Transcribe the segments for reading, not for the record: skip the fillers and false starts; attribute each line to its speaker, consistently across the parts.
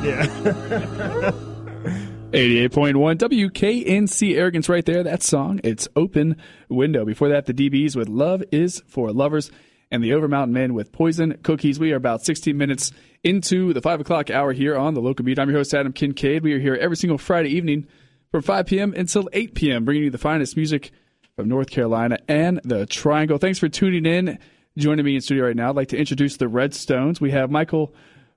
Speaker 1: Yeah.
Speaker 2: 88.1 WKNC Arrogance right there. That song, it's Open Window. Before that, the DBs with Love is for Lovers and the Overmountain Men with Poison Cookies. We are about 16 minutes into the 5 o'clock hour here on the Local Beat. I'm your host, Adam Kincaid. We are here every single Friday evening from 5 p.m. until 8 p.m., bringing you the finest music from North Carolina and the Triangle. Thanks for tuning in. Joining me in studio right now, I'd like to introduce the Redstones. We have Michael,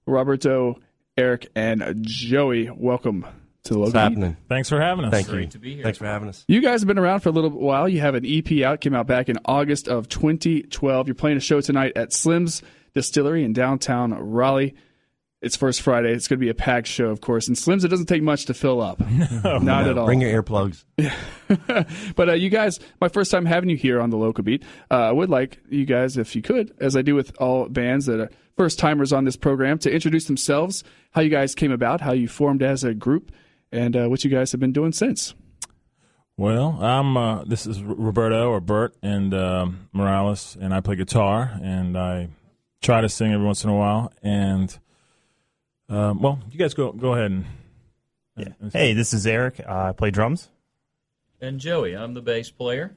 Speaker 2: Roberto, Eric, and Joey. Welcome to the Local Beat.
Speaker 3: What's happening?
Speaker 1: Thanks for having us.
Speaker 3: Thank you.
Speaker 4: Great to be here.
Speaker 3: Thanks for having us.
Speaker 2: You guys have been around for a little while. You have an EP out, came out back in August of 2012. You're playing a show tonight at Slim's Distillery in downtown Raleigh. It's First Friday. It's going to be a packed show, of course. And Slim's, it doesn't take much to fill up. Not at all.
Speaker 3: Bring your earplugs.
Speaker 2: But you guys, my first time having you here on the Local Beat. I would like you guys, if you could, as I do with all bands that are first-timers on this program, to introduce themselves, how you guys came about, how you formed as a group, and what you guys have been doing since.
Speaker 1: Well, this is Roberto or Bert and Morales, and I play guitar, and I try to sing every once in a while. And you guys go ahead and.
Speaker 4: Hey, this is Eric. I play drums.
Speaker 5: And Joey, I'm the bass player.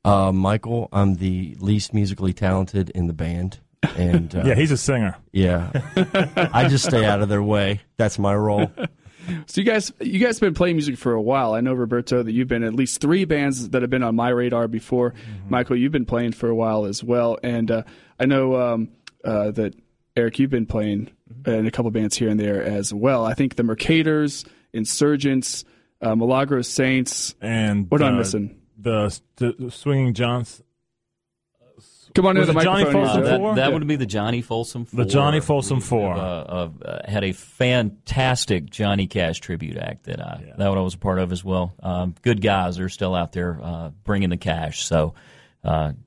Speaker 3: Michael, I'm the least musically talented in the band. And
Speaker 1: yeah, he's a singer.
Speaker 3: Yeah. I just stay out of their way. That's my role.
Speaker 2: So you guys have been playing music for a while. I know, Roberto, that you've been in at least 3 bands that have been on my radar before. Mm-hmm. Michael, you've been playing for a while as well. And I know that, Eric, you've been playing in a couple bands here and there as well. I think the Mercators, Insurgents, Milagros Saints.
Speaker 1: And
Speaker 2: what am I missing?
Speaker 1: The Swinging Johns.
Speaker 2: Come on into the microphone.
Speaker 5: That would be the Johnny Folsom 4.
Speaker 1: The Johnny Folsom 4.
Speaker 5: Had a fantastic Johnny Cash tribute act that I was a part of as well. Good guys are still out there bringing the cash, so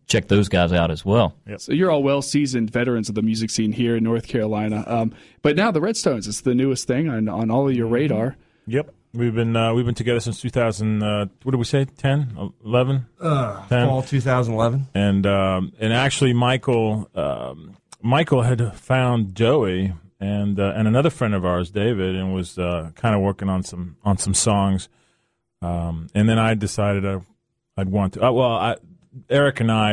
Speaker 5: check those guys out as well.
Speaker 2: Yep. So you're all well-seasoned veterans of the music scene here in North Carolina. But now the Redstones is the newest thing on all of your radar.
Speaker 1: Yep. We've been together since 2000. What did we say? 10, 11? 10.
Speaker 3: Fall 2011.
Speaker 1: And actually, Michael had found Joey and another friend of ours, David, and was kind of working on some songs. And then I decided I'd want to. Eric and I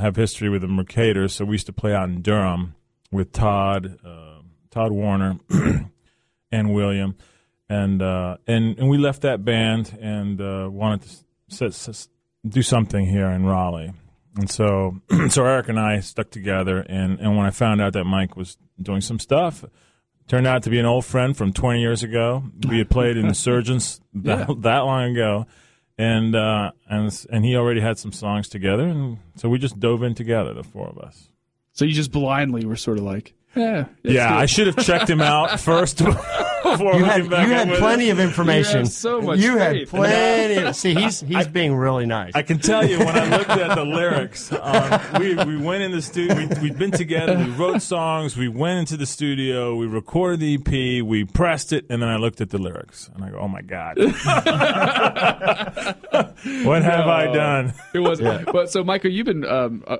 Speaker 1: have history with the Mercators, so we used to play out in Durham with Todd Warner, and William. And we left that band and wanted to do something here in Raleigh. And so Eric and I stuck together, and when I found out that Mike was doing some stuff, turned out to be an old friend from 20 years ago. We had played in Insurgents that long ago, and he already had some songs together, and so we just dove in together, the 4 of us.
Speaker 2: So you just blindly were sort of like,
Speaker 1: I should have checked him out first. Before
Speaker 3: you had plenty of information.
Speaker 2: So much
Speaker 3: you
Speaker 2: faith.
Speaker 3: Had plenty. See, he's being really nice.
Speaker 1: I can tell you when I looked at the lyrics, we went in the studio. We'd been together. We wrote songs. We went into the studio. We recorded the EP. We pressed it, and then I looked at the lyrics, and I go, "Oh my God, what have I done?"
Speaker 2: It was. Yeah. But so, Michael, you've been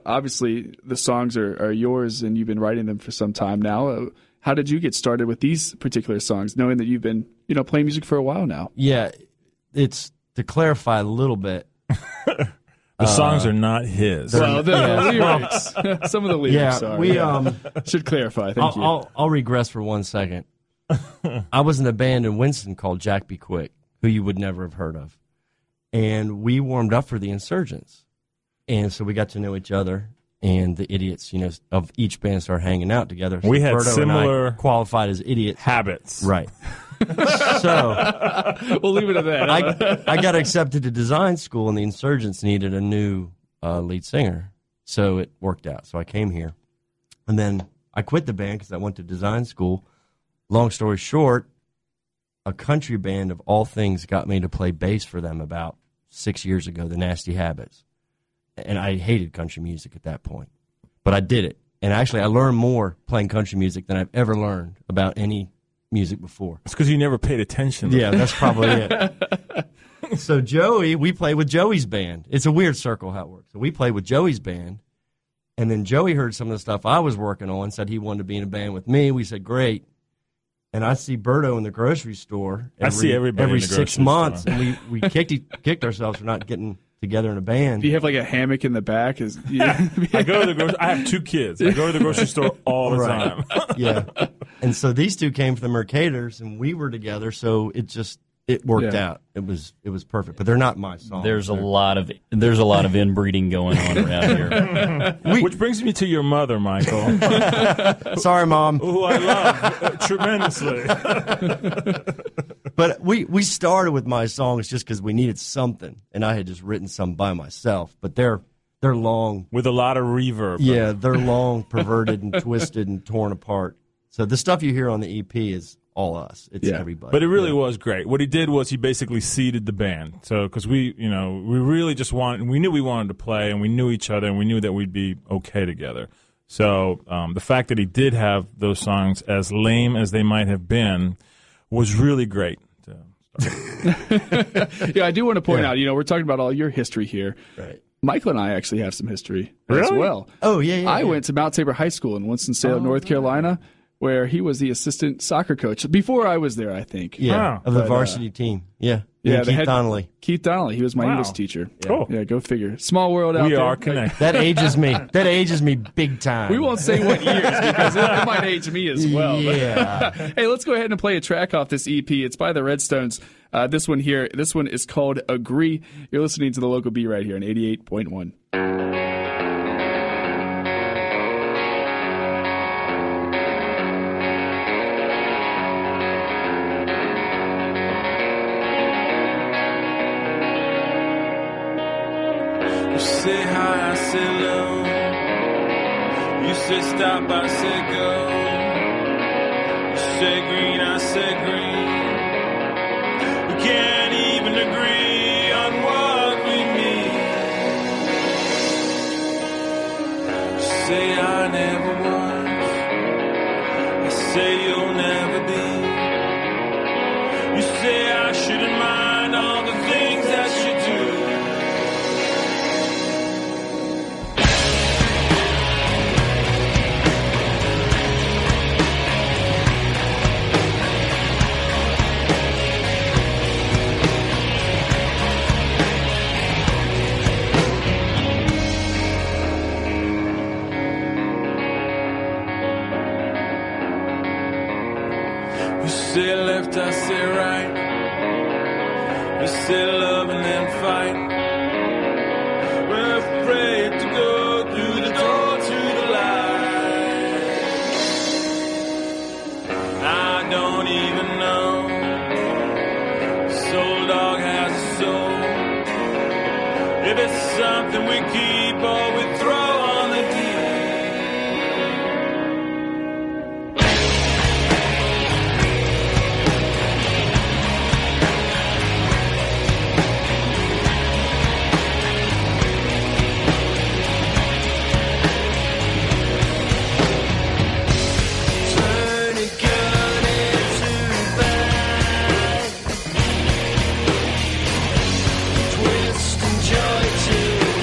Speaker 2: obviously the songs are yours, and you've been writing them for some time now. How did you get started with these particular songs, knowing that you've been, playing music for a while now?
Speaker 3: Yeah, it's to clarify a little bit.
Speaker 1: The songs are not his.
Speaker 2: Well, the lyrics, some of the lyrics are.
Speaker 3: We
Speaker 2: should clarify. Thank you.
Speaker 3: I'll regress for 1 second. I was in a band in Winston called Jack Be Quick, who you would never have heard of, and we warmed up for the Insurgents, and so we got to know each other. And the idiots, of each band started hanging out together. So
Speaker 1: we had
Speaker 3: Roberto
Speaker 1: similar
Speaker 3: and I qualified as idiots.
Speaker 1: Habits.
Speaker 3: Right. So
Speaker 2: we'll leave it at that.
Speaker 3: I got accepted to design school, and the Insurgents needed a new lead singer. So it worked out. So I came here. And then I quit the band because I went to design school. Long story short, a country band of all things got me to play bass for them about 6 years ago, the Nasty Habits. And I hated country music at that point. But I did it. And actually, I learned more playing country music than I've ever learned about any music before.
Speaker 1: It's because you never paid attention.
Speaker 3: Yeah, that's probably it. So Joey, we played with Joey's band. It's a weird circle how it works. So we played with Joey's band. And then Joey heard some of the stuff I was working on, said he wanted to be in a band with me. We said, great. and I see Berto in the grocery store.
Speaker 1: I see everybody
Speaker 3: every
Speaker 1: in the
Speaker 3: 6
Speaker 1: grocery
Speaker 3: months,
Speaker 1: store.
Speaker 3: and we kicked ourselves for not getting together in a band.
Speaker 2: Do you have like a hammock in the back?
Speaker 1: I go to the I have 2 kids. I go to the grocery store all the time.
Speaker 3: Yeah. And so these two came from the Mercators, and we were together, so it worked out. It was perfect. But they're not my songs.
Speaker 5: There's a lot of inbreeding going on around here.
Speaker 1: Which brings me to your mother, Michael,
Speaker 3: Sorry, Mom.
Speaker 1: who I love tremendously.
Speaker 3: But we started with my songs just because we needed something, and I had just written some by myself. But they're long.
Speaker 1: With a lot of reverb.
Speaker 3: Yeah, they're long, perverted, and twisted, and torn apart. So the stuff you hear on the EP is all us. It's everybody.
Speaker 1: But it really was great. What he did was he basically seeded the band. So because we really just we knew we wanted to play, and we knew each other, and we knew that we'd be okay together. So the fact that he did have those songs, as lame as they might have been, was really great.
Speaker 2: Yeah, I do want to point out, we're talking about all your history here.
Speaker 3: Right.
Speaker 2: Michael and I actually have some history as
Speaker 1: Really?
Speaker 2: well.
Speaker 3: Oh, yeah.
Speaker 2: I went to Mount Tabor High School in Winston-Salem, North Carolina, where he was the assistant soccer coach before I was there, I think.
Speaker 3: Yeah,
Speaker 1: Wow.
Speaker 3: of the varsity team. Yeah.
Speaker 2: Yeah,
Speaker 3: Keith Donnelly.
Speaker 2: Keith Donnelly. He was my
Speaker 1: Wow.
Speaker 2: English teacher.
Speaker 1: Cool.
Speaker 2: Yeah, go figure. Small world out
Speaker 1: We
Speaker 2: there.
Speaker 1: are connected.
Speaker 3: That ages me. That ages me big time.
Speaker 2: We won't say what years because it might age me as well.
Speaker 3: Yeah.
Speaker 2: Hey, let's go ahead and play a track off this EP. It's by the Redstones. This one is called Agree. You're listening to the local B right here on 88.1.
Speaker 6: You say hi, I say hello. You say stop, I say go. You say green, I say green. We can't even agree on what we mean. You say I never was. I say you'll never be. You say I shouldn't mind all the things that you do. You say left, I say right. You say love and then fight. We're afraid to go through the door to the light. I don't even know. Soul dog has a soul. If it's something we keep or we throw on the deep. Turn it good into bad. Twist and joy to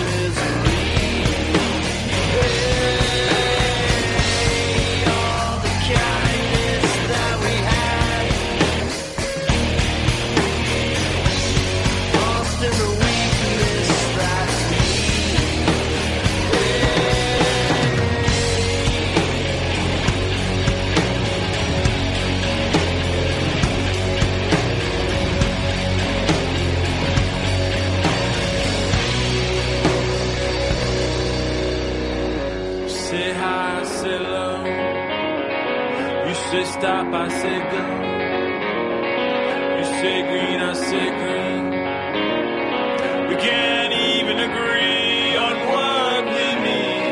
Speaker 6: misery. Hey, all the kindness that we had, lost in the weakness that's me. Say hi, I say hello. You say stop, I say go. You say green, I say green. We can't even agree on what we mean.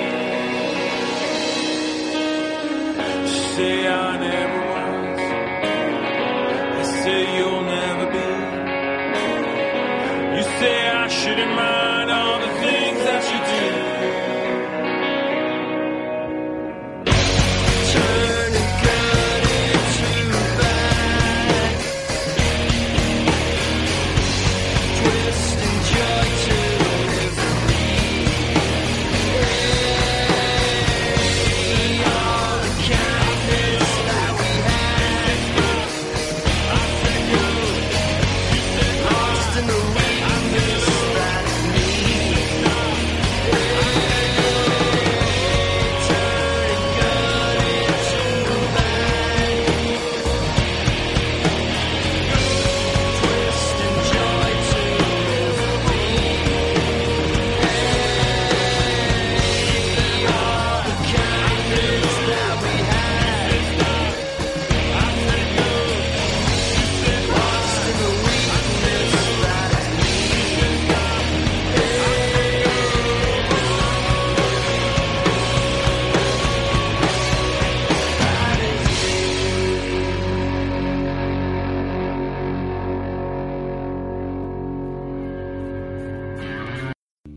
Speaker 6: You say I never was. I say you'll never be. You say I shouldn't mind all the things that you do. Turn it good into bad. Twist and joy to misery. Hey, all the kindness that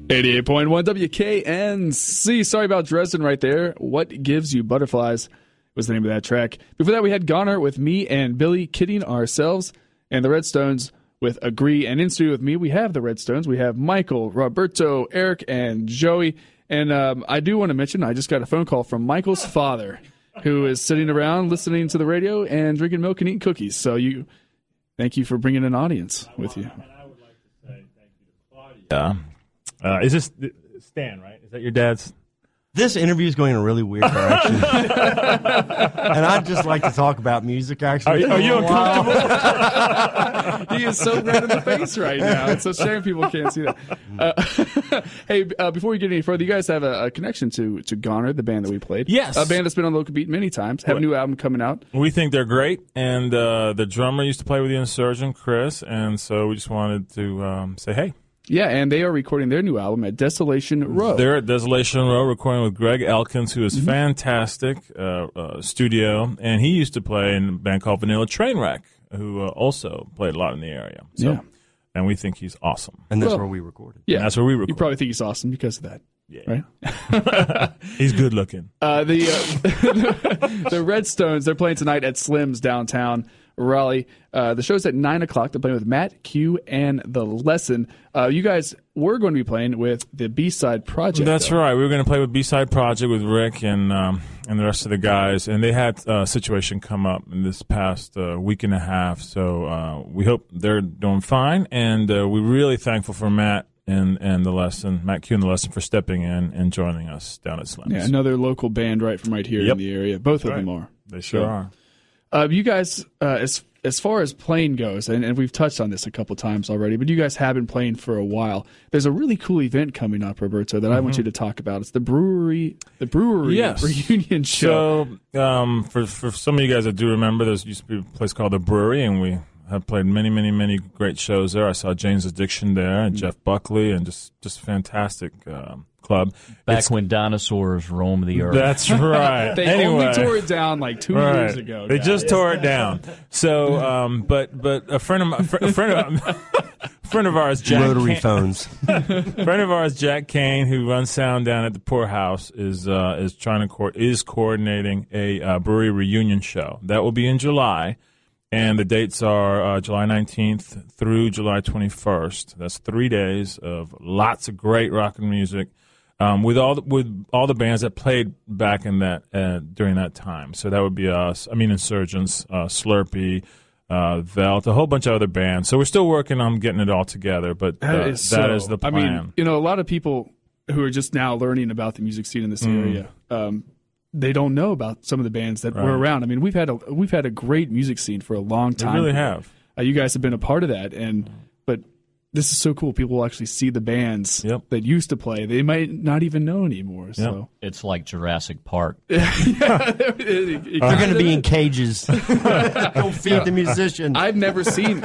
Speaker 2: 88.1 WKNC. Sorry about Dresden right there. What Gives You Butterflies was the name of that track. Before that, we had Goner with Me and Billy Kidding Ourselves, and the Redstones with Agree. And in studio with me, we have the Redstones. We have Michael, Roberto, Eric, and Joey. And I do want to mention, I just got a phone call from Michael's father, who is sitting around listening to the radio and drinking milk and eating cookies. So thank you for bringing an audience with you.
Speaker 1: And I would like to say thank you to Claudia. Is this Stan, right? Is that your dad's?
Speaker 3: This interview is going in a really weird direction. And I'd just like to talk about music, actually.
Speaker 1: Are you uncomfortable?
Speaker 2: He is so red in the face right now. It's a shame people can't see that. Hey, before we get any further, you guys have a connection to Goner, the band that we played.
Speaker 1: Yes.
Speaker 2: A band that's been on Local Beat many times. Have a new album coming out.
Speaker 1: We think they're great, and the drummer used to play with the Insurgent, Chris, and so we just wanted to say hey.
Speaker 2: Yeah, and they are recording their new album at Desolation Row.
Speaker 1: They're at Desolation Row recording with Greg Elkins, who is fantastic studio, and he used to play in a band called Vanilla Trainwreck, who also played a lot in the area. So,
Speaker 2: yeah.
Speaker 1: And we think he's awesome.
Speaker 3: And that's where we recorded.
Speaker 2: Yeah,
Speaker 1: and that's where we recorded.
Speaker 2: You probably think he's awesome because of that.
Speaker 1: Yeah.
Speaker 2: Right?
Speaker 1: He's good looking.
Speaker 2: The Redstones, they're playing tonight at Slim's downtown Raleigh. The show's at 9 o'clock. They're playing with Matt, Q, and The Lesson. You guys were going to be playing with the B-Side Project.
Speaker 1: That's right. We were going to play with B-Side Project with Rick and the rest of the guys, and they had a situation come up in this past week and a half. So we hope they're doing fine, and we're really thankful for Matt and The Lesson, Matt Q and The Lesson, for stepping in and joining us down at Slim's.
Speaker 2: Yeah, another local band right from right here in the area. Both of them are.
Speaker 1: They sure are.
Speaker 2: You guys, as far as playing goes, and we've touched on this a couple times already, but you guys have been playing for a while. There's a really cool event coming up, Roberto, that I want you to talk about. It's the brewery reunion show.
Speaker 1: So, for some of you guys that do remember, there used to be a place called the Brewery, and we have played many, many, many great shows there. I saw Jane's Addiction there, and Jeff Buckley, and just fantastic club.
Speaker 5: Back when dinosaurs roamed the earth.
Speaker 1: That's right.
Speaker 2: They only tore it down like 2 years ago.
Speaker 1: They
Speaker 2: guys.
Speaker 1: just tore it down. So, but a friend of ours, Jack
Speaker 3: Rotary phones.
Speaker 1: friend of ours, Jack Kane, who runs sound down at the Poorhouse, is coordinating a brewery reunion show that will be in July. And the dates are July 19th through July 21st. That's 3 days of lots of great rock and music, with all the bands that played back in that during that time. So that would be us. I mean, Insurgents, Slurpee, Velt, a whole bunch of other bands. So we're still working on getting it all together. But that is the plan.
Speaker 2: I mean, a lot of people who are just now learning about the music scene in this area. They don't know about some of the bands that were around. I mean, we've had a great music scene for a long time.
Speaker 1: We really have.
Speaker 2: You guys have been a part of that, but this is so cool. People will actually see the bands that used to play. They might not even know anymore. So
Speaker 5: it's like Jurassic Park.
Speaker 3: They're going to be in cages. Go feed the musicians.
Speaker 2: I've never seen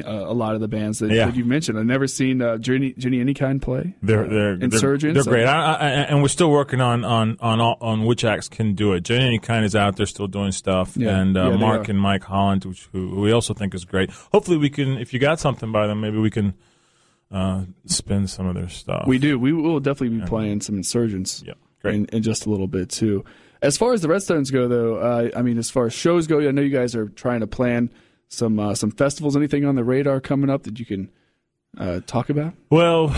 Speaker 2: a lot of the bands that you mentioned. I've never seen Jenny Anykind play.
Speaker 1: They're
Speaker 2: Insurgents.
Speaker 1: They're great. And we're still working on which acts can do it. Jenny Anykind is out there still doing stuff, and Mark and Mike Holland, who we also think is great. Hopefully, we can. If you got something by them, maybe we can spin some of their stuff.
Speaker 2: We do. We will definitely be playing some Insurgents in just a little bit, too. As far as the Redstones go, though, I mean, as far as shows go, I know you guys are trying to plan some festivals. Anything on the radar coming up that you can talk about?
Speaker 1: Well,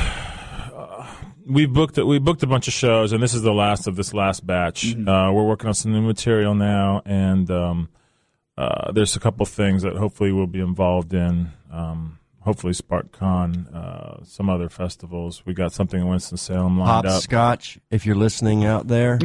Speaker 1: we booked a bunch of shows, and this is the last of this last batch. We're working on some new material now, and there's a couple things that hopefully we'll be involved in. Hopefully SparkCon, some other festivals. We got something in Winston-Salem lined up.
Speaker 3: Hopscotch, if you're listening out there.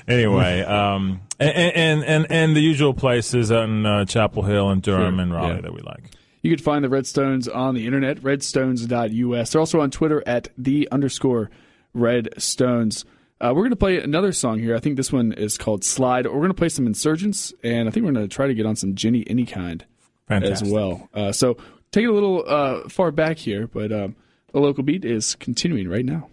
Speaker 1: Anyway, and the usual places in Chapel Hill and Durham and Raleigh that we like.
Speaker 2: You can find the Redstones on the internet, redstones.us. They're also on Twitter at @the_Redstones. We're going to play another song here. I think this one is called Slide. We're going to play some Insurgents, and I think we're going to try to get on some Jenny Anykind as well. So take it a little far back here, but the local beat is continuing right now.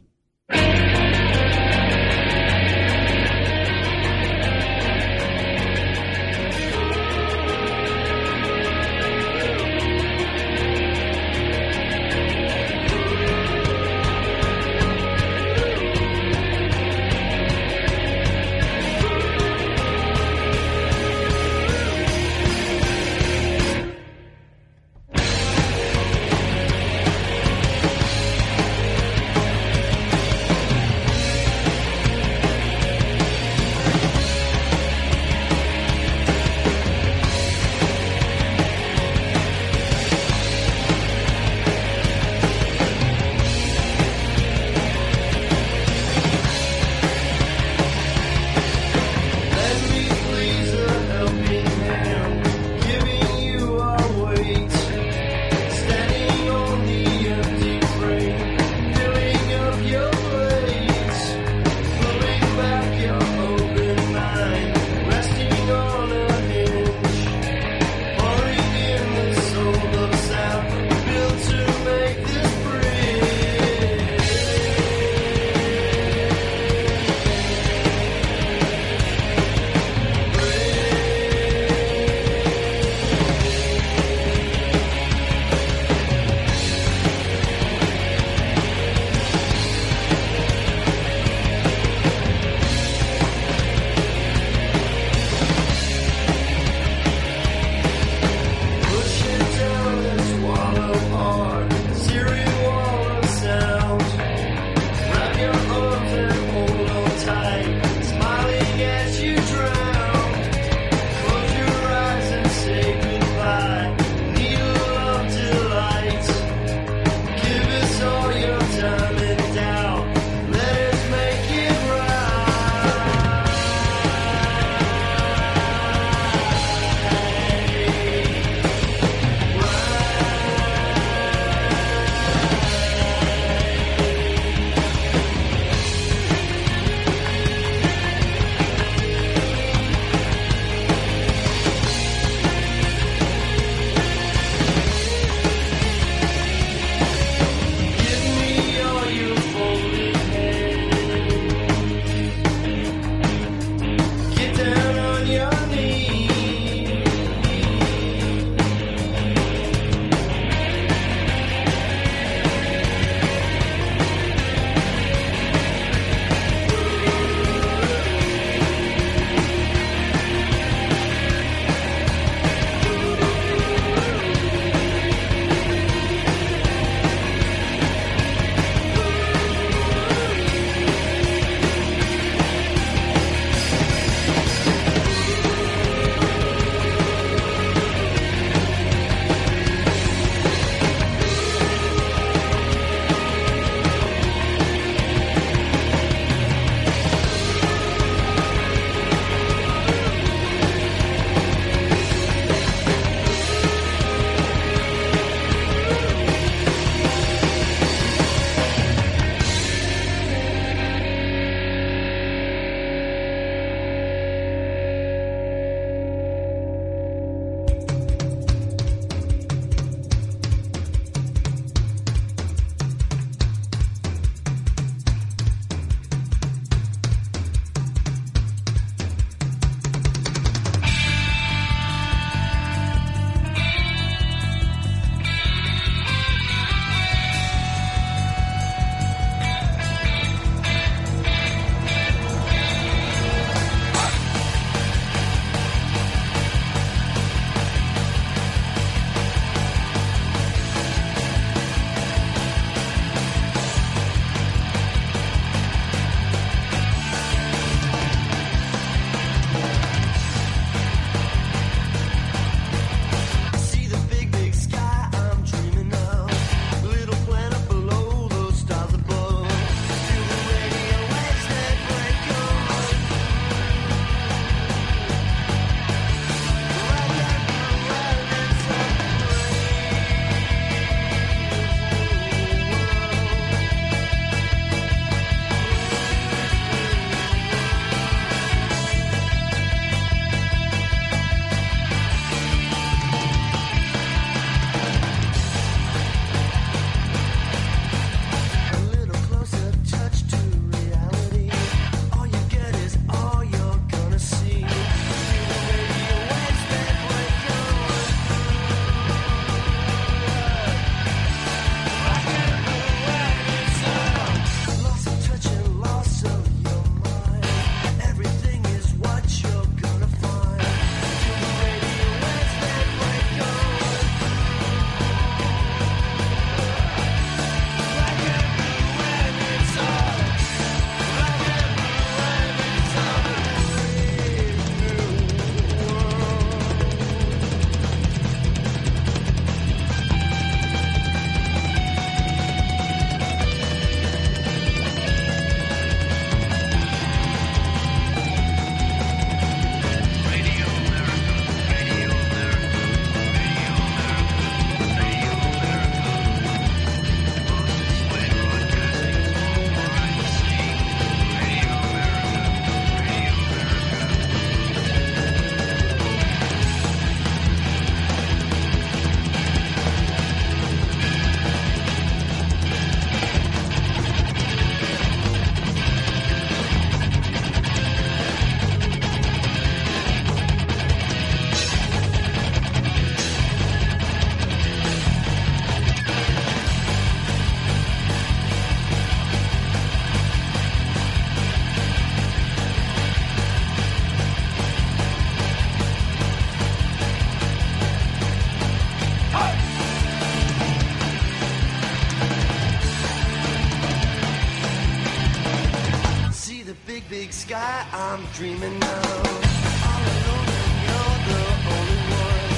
Speaker 7: sky I'm dreaming of. All alone and you're the only one.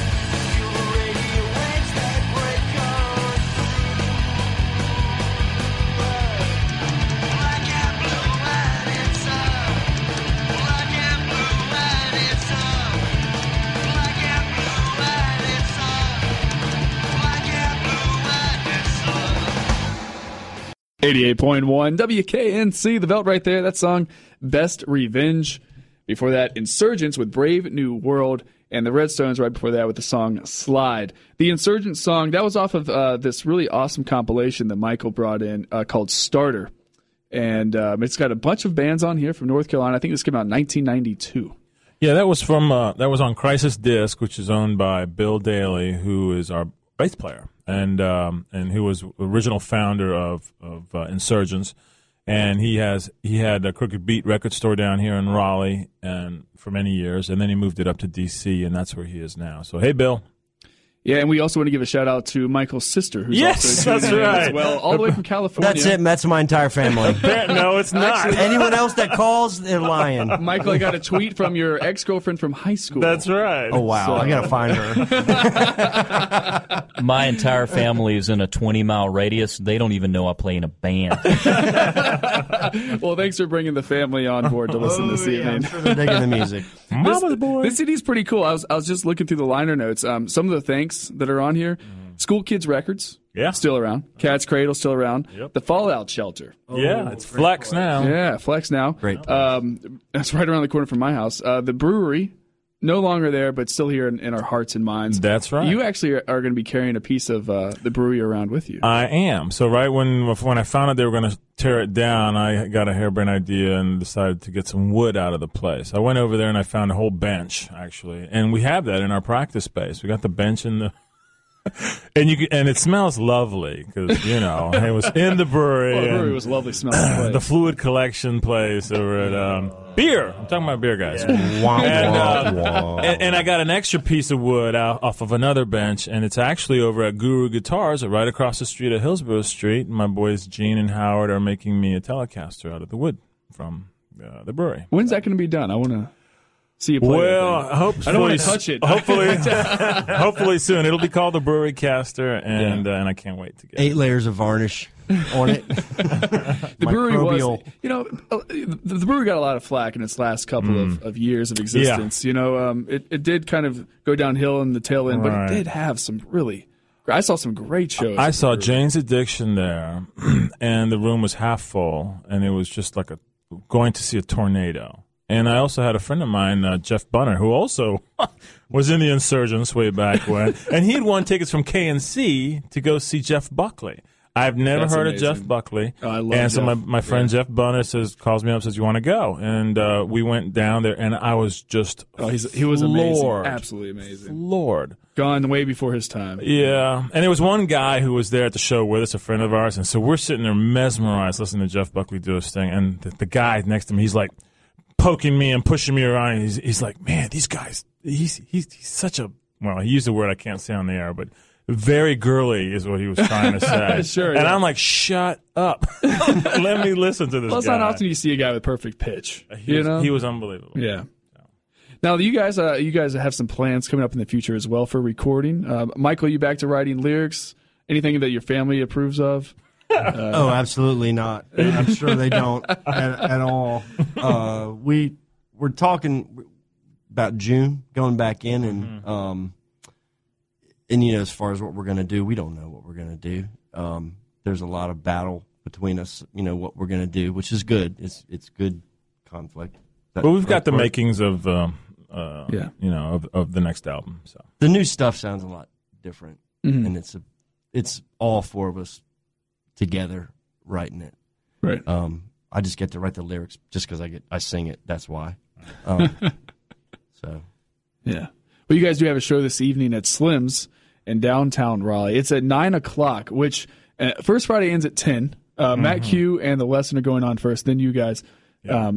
Speaker 7: Feel the radio waves that break on through. Black and blue and it's up. Black and blue and it's up. Black and blue and it's up. Black and blue and it's up.
Speaker 2: 88.1 WKNC, the belt right there. That song, Best Revenge. Before that, Insurgents with Brave New World. And the Redstones right before that with the song Slide. The Insurgent song, that was off of this really awesome compilation that Michael brought in called Starter. And it's got a bunch of bands on here from North Carolina. I think this came out in 1992.
Speaker 1: Yeah, that was from that was on Crisis Disc, which is owned by Bill Daly, who is our bass player and who was original founder of Insurgents. And he had a Crooked Beat record store down here in Raleigh and for many years, and then he moved it up to D.C., and that's where he is now. So, hey, Bill.
Speaker 2: Yeah, and we also want to give a shout-out to Michael's sister, who's
Speaker 1: Yes,
Speaker 2: also
Speaker 1: that's right.
Speaker 2: as well, all the way from California.
Speaker 3: That's it. That's my entire family.
Speaker 1: No, it's not.
Speaker 3: Anyone else that calls, they're lying.
Speaker 2: Michael, I got a tweet from your ex-girlfriend from high school.
Speaker 1: That's right.
Speaker 3: Oh, wow.
Speaker 2: So-
Speaker 3: I got to find her.
Speaker 5: My entire family is in a 20-mile radius. They don't even know I play in a band.
Speaker 2: Well, thanks for bringing the family on board to listen this
Speaker 3: Yeah,
Speaker 2: evening.
Speaker 3: I'm sure they're digging the music.
Speaker 1: Mama's boy.
Speaker 2: This CD's pretty cool. I was just looking through the liner notes. Some of the thanks that are on here. School Kids Records,
Speaker 1: Yeah.
Speaker 2: still around. Cat's Cradle, still around.
Speaker 1: Yep.
Speaker 2: The Fallout Shelter.
Speaker 1: Yeah, it's Flex now.
Speaker 2: Yeah, Flex now.
Speaker 3: Great.
Speaker 2: That's right around the corner from my house. The brewery, no longer there, but still here in our hearts and minds.
Speaker 1: That's right.
Speaker 2: You actually are going to be carrying a piece of the brewery around with you.
Speaker 1: I am. So right when I found out they were going to tear it down, I got a harebrained idea and decided to get some wood out of the place. I went over there and I found a whole bench, actually. And we have that in our practice space. We got the bench in the... And it smells lovely because it was in the brewery.
Speaker 2: Well, the brewery
Speaker 1: and
Speaker 2: was a lovely smelling place.
Speaker 1: the fluid collection place over at beer. I'm talking about beer, guys.
Speaker 3: Wah,
Speaker 1: And,
Speaker 3: wah, wah.
Speaker 1: and I got an extra piece of wood off of another bench, and it's actually over at Guru Guitars, right across the street at Hillsborough Street. My boys Gene and Howard are making me a Telecaster out of the wood from the brewery.
Speaker 2: When's that going to be done? I want to see you play.
Speaker 1: Well,
Speaker 2: that
Speaker 1: hopefully,
Speaker 2: I don't want to touch it.
Speaker 1: hopefully soon. It'll be called the Brewery Caster, and I can't wait to get
Speaker 3: 8 layers of varnish on it.
Speaker 2: The brewery was,
Speaker 3: Microbial.
Speaker 2: the brewery got a lot of flack in its last couple of years of existence. It did kind of go downhill in the tail end, but
Speaker 1: Right.
Speaker 2: it did have some really. I saw some great shows.
Speaker 1: I
Speaker 2: at the
Speaker 1: saw
Speaker 2: brewery.
Speaker 1: Jane's Addiction there, and the room was half full, and it was just like going to see a tornado. And I also had a friend of mine, Jeff Bunner, who also was in the Insurgents way back when, and he had won tickets from KNC to go see Jeff Buckley. I've never
Speaker 2: That's
Speaker 1: heard
Speaker 2: amazing.
Speaker 1: of Jeff Buckley.
Speaker 2: Oh, I love
Speaker 1: and so
Speaker 2: Jeff.
Speaker 1: my friend Jeff Bunner calls me up, says, "You want to go?" And we went down there, and I was just
Speaker 2: He was amazing,
Speaker 1: floored.
Speaker 2: absolutely amazing.
Speaker 1: Lord.
Speaker 2: Gone way before his time.
Speaker 1: Yeah, and there was one guy who was there at the show with us, a friend of ours, and so we're sitting there mesmerized listening to Jeff Buckley do his thing, and the guy next to me, he's like poking me and pushing me around, and he's like, "Man, these guys, he's such a," well, he used a word I can't say on the air, but very girly is what he was trying to say.
Speaker 2: Sure,
Speaker 1: and
Speaker 2: yeah.
Speaker 1: I'm like, "Shut up. Let me listen to this
Speaker 2: Well, it's
Speaker 1: guy."
Speaker 2: not often you see a guy with perfect pitch.
Speaker 1: He was unbelievable.
Speaker 2: Yeah. Now, you guys have some plans coming up in the future as well for recording. Michael, you back to writing lyrics? Anything that your family approves of?
Speaker 3: Oh, absolutely not. I'm sure they don't at all. We're talking about June going back in, and as far as what we're going to do, we don't know what we're going to do. There's a lot of battle between us, what we're going to do, which is good. It's good conflict.
Speaker 1: But we've got the makings of, of the next album. So
Speaker 3: the new stuff sounds a lot different, and it's all four of us together writing it.
Speaker 2: Right.
Speaker 3: I just get to write the lyrics just because I sing it. That's why. So.
Speaker 2: Yeah. Well, you guys do have a show this evening at Slim's in downtown Raleigh. It's at 9:00, which first Friday ends at 10. Matt Q and the lesson are going on first, then you guys.
Speaker 1: Yeah.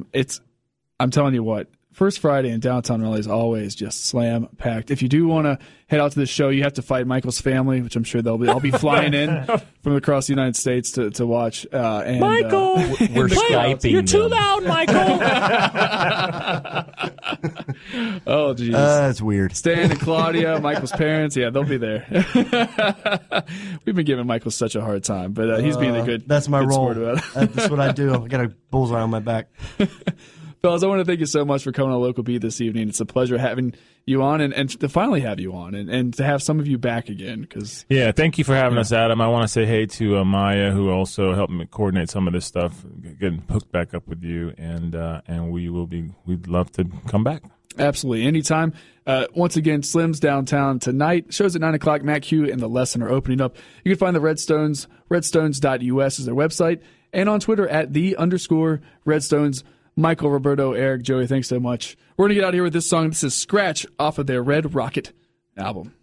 Speaker 2: I'm telling you what, First Friday in downtown Raleigh is always just slam packed. If you do want to head out to the show, you have to fight Michael's family, which I'm sure I'll be flying in from across the United States to watch.
Speaker 5: Michael, we're Skyping. You're too loud, Michael.
Speaker 2: Oh, geez.
Speaker 3: That's weird.
Speaker 2: Stan and Claudia, Michael's parents, yeah, they'll be there. We've been giving Michael such a hard time, but he's being a good.
Speaker 3: That's my
Speaker 2: good
Speaker 3: role.
Speaker 2: sport about it.
Speaker 3: That's what I do. I got a bullseye on my back.
Speaker 2: Fellas, I want to thank you so much for coming on Local Beat this evening. It's a pleasure having you on and to finally have you on and to have some of you back again.
Speaker 1: Yeah, thank you for having us, Adam. I want to say hey to Maya, who also helped me coordinate some of this stuff, getting hooked back up with you, and we'd love to come back.
Speaker 2: Absolutely. Anytime. Once again, Slim's downtown tonight. Shows at 9 o'clock. Matt Q and the Lesson are opening up. You can find the Redstones, redstones.us is their website, and on Twitter at @the_Redstones. Michael, Roberto, Eric, Joey, thanks so much. We're going to get out of here with this song. This is Scratch off of their Red Rocket album.